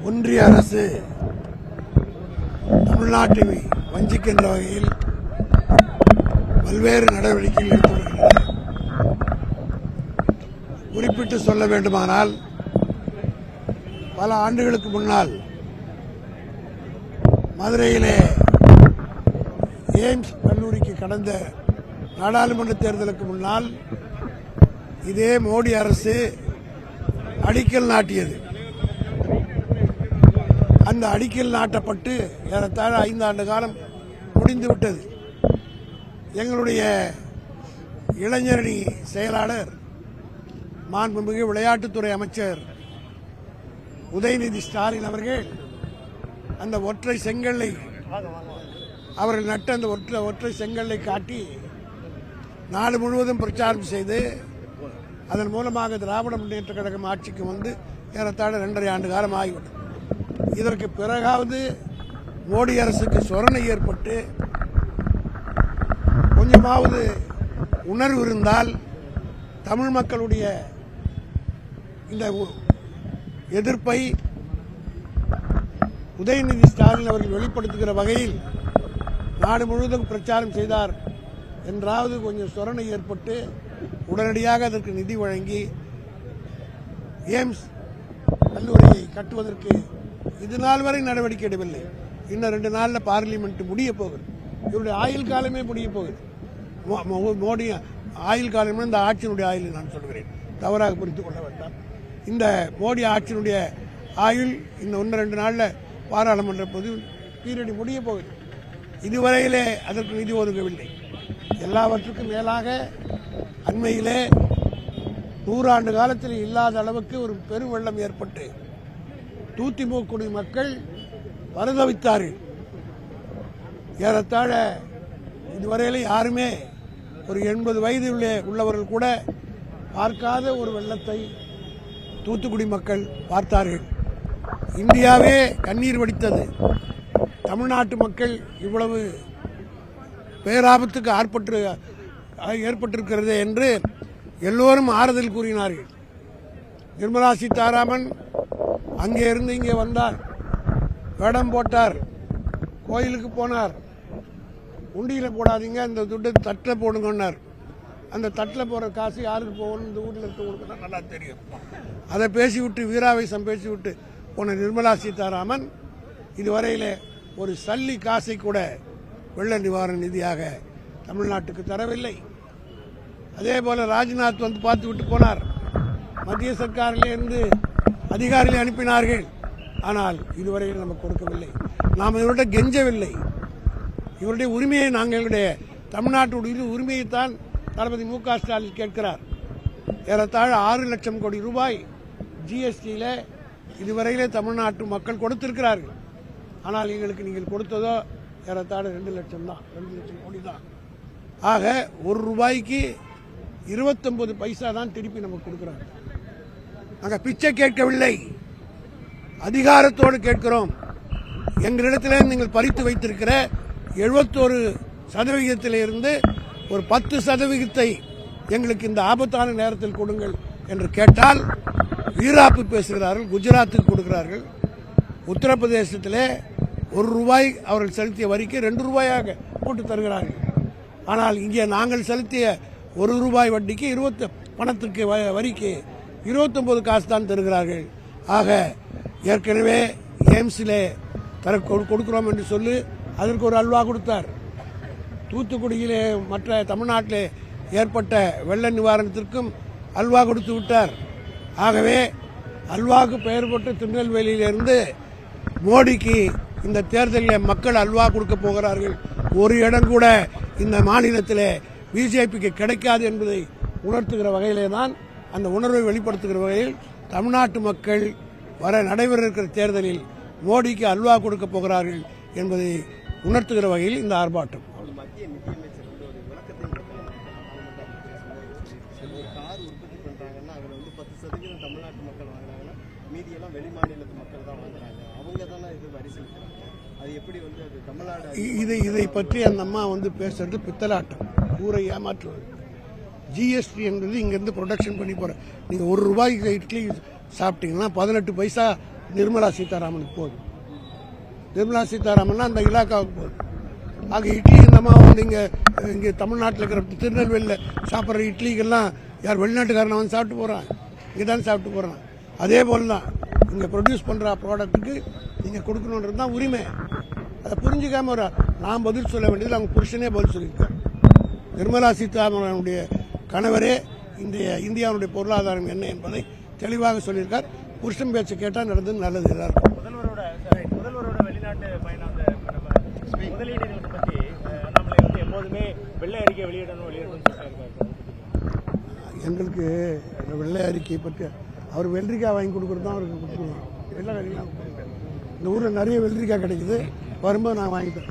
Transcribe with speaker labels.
Speaker 1: ஒன்றிய அரசு தமிழ்நாட்டை வஞ்சிக்கின்ற வகையில் பல்வேறு நடவடிக்கைகள் எடுத்து வருகின்றன. குறிப்பிட்டு சொல்ல வேண்டுமானால், பல ஆண்டுகளுக்கு முன்னால் மதுரையிலே எய்ம்ஸ் கல்லூரிக்கு கடந்த நாடாளுமன்ற தேர்தலுக்கு முன்னால் இதே மோடி அரசு அடிக்கல் நாட்டியது. அந்த அடிக்கல் நாட்டப்பட்டு ஏறத்தாழ 5 ஆண்டு காலம் முடிந்துவிட்டது. எங்களுடைய இளைஞரணி செயலாளர் மாண்புமிகு விளையாட்டுத்துறை அமைச்சர் உதயநிதி ஸ்டாலின் அவர்கள் அந்த ஒற்றை செங்கல்லை அவர்கள் நட்ட அந்த ஒற்றை செங்கல்லை காட்டி நாடு முழுவதும் பிரச்சாரம் செய்து அதன் மூலமாக திராவிட முன்னேற்ற கழகம் ஆட்சிக்கு வந்து ஏறத்தாழ 2.5 ஆண்டு காலம் ஆகிவிட்டது. இதற்கு பிறகாவது மோடி அரசுக்கு சொரணை ஏற்பட்டு கொஞ்சமாவது உணர்வு இருந்தால் தமிழ் மக்களுடைய இந்த எதிர்ப்பை உதயநிதி ஸ்டாலின் அவர்கள் வெளிப்படுத்துகிற வகையில் நாடு முழுவதும் பிரச்சாரம் செய்தார் என்றாவது கொஞ்சம் சொரணை ஏற்பட்டு உடனடியாக அதற்கு நிதி வழங்கி எய்ம்ஸ் கல்லூரியை கட்டுவதற்கு இது நாள் வரை நடவடிக்கை எடுக்கவில்லை. இன்னும் 2 நாளில் பார்லிமெண்ட் முடிய போகுது. இவருடைய ஆயுள் காலமே முடிய போகுது. மோடி ஆயுள் காலம் இந்த ஆட்சியினுடைய ஆயுள் நான் சொல்கிறேன், தவறாக புரிந்து கொள்ள வேண்டாம். இந்த மோடி ஆட்சியினுடைய ஆயுள் இன்னும் 1-2 நாளில் பாராளுமன்ற பொது பீரியட் முடிய போகுது. இதுவரையிலே அதற்கு நிதி ஒதுக்கவில்லை. எல்லாவற்றுக்கும் மேலாக அண்மையிலே 100 ஆண்டு காலத்தில் இல்லாத அளவுக்கு ஒரு பெரும் வெள்ளம் ஏற்பட்டு தூத்துக்குடி மக்கள் பரிதவித்தார்கள். ஏறத்தாழ இதுவரையிலே யாருமே ஒரு 80 வயது உள்ளவர்கள் கூட பார்க்காத ஒரு வெள்ளத்தை தூத்துக்குடி மக்கள் பார்த்தார்கள். இந்தியாவே கண்ணீர் வடித்தது. தமிழ்நாட்டு மக்கள் இவ்வளவு பேராபத்துக்கு ஏற்பட்டிருக்கிறது என்று எல்லோரும் ஆறுதல் கூறினார்கள். நிர்மலா சீதாராமன் அங்கே இருந்து இங்கே வந்தார், வேடம் போட்டார், கோயிலுக்கு போனார். உண்டியில் போடாதீங்க, அந்த துட்டு தட்டில் போடுங்கன்னார். அந்த தட்டில் போகிற காசு யாருக்கு போகணும், இந்த ஊரில் இருக்கவங்களுக்கு தான் நல்லா தெரியும். அதை பேசிவிட்டு வீராவேசம் பேசிவிட்டு போன நிர்மலா சீதாராமன் இதுவரையில் ஒரு சல்லி காசை கூட வெள்ள நிவாரண நிதியாக தமிழ்நாட்டுக்கு தரவில்லை. அதே போல ராஜ்நாத் வந்து பார்த்து விட்டு போனார். மத்திய சர்க்காரிலிருந்து அதிகாரிகளை அனுப்பினார்கள். ஆனால் இதுவரையில் நமக்கு கொடுக்கவில்லை. நாம் இவருடைய கெஞ்சவில்லை. இவருடைய உரிமையை எங்களுடைய தமிழ்நாட்டுடைய உரிமையைத்தான் தளபதி மு.க. ஸ்டாலின் கேட்கிறார். ஏறத்தாழ 6 லட்சம் கோடி ரூபாய் ஜிஎஸ்டியில் இதுவரையிலே தமிழ்நாட்டு மக்கள் கொடுத்திருக்கிறார்கள். ஆனால் எங்களுக்கு நீங்கள் கொடுத்ததோ ஏறத்தாழ 2 லட்சம் தான், 2 லட்சம் கோடி தான். ஆக 1 ரூபாய்க்கு 29 பைசா தான் திருப்பி நமக்கு கொடுக்கிறாங்க. நாங்கள் பிச்சை கேட்கவில்லை, அதிகாரத்தோடு கேட்கிறோம். எங்களிடத்தில் நீங்கள் பறித்து வைத்திருக்கிற 71% ஒரு 10% எங்களுக்கு இந்த ஆபத்தான நேரத்தில் கொடுங்கள் என்று கேட்டால் வீராப்பு பேசுகிறார்கள். குஜராத்துக்கு கொடுக்கிறார்கள். உத்தரப்பிரதேசத்திலே 1 ரூபாய் அவர்கள் செலுத்திய வரிக்கு 2 ரூபாயாக போட்டு தருகிறார்கள். ஆனால் இங்கே நாங்கள் செலுத்திய 1 ரூபாய் வட்டிக்கு பணத்துக்கு வரிக்கு 29 காசு தான் தருகிறார்கள். ஆக ஏற்கனவே எய்ம்ஸிலே கொடுக்கிறோம் என்று சொல்லி அதற்கு ஒரு அல்வா கொடுத்தார். தூத்துக்குடியிலே மற்ற தமிழ்நாட்டிலே ஏற்பட்ட வெள்ள நிவாரணத்திற்கும் அல்வா கொடுத்து விட்டார். ஆகவே அல்வாவுக்கு பெயர் போட்டு திருநெல்வேலியிலிருந்து மோடிக்கு இந்த தேர்தலில் மக்கள் அல்வா கொடுக்க போகிறார்கள். ஒரு இடம் கூட இந்த மாநிலத்திலே பிஜேபிக்கு கிடைக்காது என்பதை உணர்த்துகிற வகையிலே தான், அந்த உணர்வை வெளிப்படுத்துகிற வகையில் தமிழ்நாட்டு மக்கள் நடைபெற இருக்கிற தேர்தலில் மோடிக்கு அல்வா கொடுக்க போகிறார்கள் என்பதை உணர்த்துகிற வகையில் இந்த ஆர்ப்பாட்டம். இதை பற்றி அந்த அம்மா பேசுறது பித்தலாட்டம், ஊரை ஏமாற்றுவது. ஜிஎஸ்டி என்பது இங்கிருந்து ப்ரொடக்ஷன் பண்ணி போற. நீங்க 1 ரூபாய்க்கு இட்லி சாப்பிட்டீங்கன்னா 18 பைசா நிர்மலா சீதாராமனுக்கு போகுது. நிர்மலா சீதாராமன் அந்த இலாக்காவுக்கு போகுது. ஆக இட்லி இந்த அம்மா வந்து இங்கே தமிழ்நாட்டில் இருக்கிற திருநெல்வேலியில் சாப்பிட்ற இட்லிக்கெல்லாம் யார் வெளிநாட்டுக்காரனை வந்து சாப்பிட்டு போகிறான், இங்கே தான் சாப்பிட்டு போகிறான். அதே போல் தான் இங்கே ப்ரொடியூஸ் பண்ணுற ப்ராடக்ட்டுக்கு நீங்கள் கொடுக்கணுன்றது தான் உரிமை. அதை புரிஞ்சுக்காம நான் பதில் சொல்ல வேண்டியதில் அவங்க புருஷனே பதில் சொல்லியிருக்கார். நிர்மலா சீதாராமனுடைய கணவரே இந்தியாவுடைய பொருளாதாரம் என்ன என்பதை தெளிவாக சொல்லியிருக்கார். புருஷன் பேச்சு கேட்டால் நடந்தது நல்லது எல்லாருக்கும்.
Speaker 2: முதல்வரோட வெளிநாட்டு பயணம் முதலீடுகளை பற்றி நம்மளை வந்து எப்போதுமே வெள்ளை அறிக்கை வெளியிடணும்
Speaker 1: எங்களுக்கு வெள்ளை அறிக்கை பற்றி அவர் வெள்ளரிக்காய் வாங்கி கொடுக்குறது தான் அவருக்கு கொடுத்துருவோம். வெள்ளை வெள்ளரிக்காய் இந்த ஊரில் நிறைய வெள்ளரிக்காய் கிடைக்குது, வரும்போது நான் வாங்கிட்டேன்.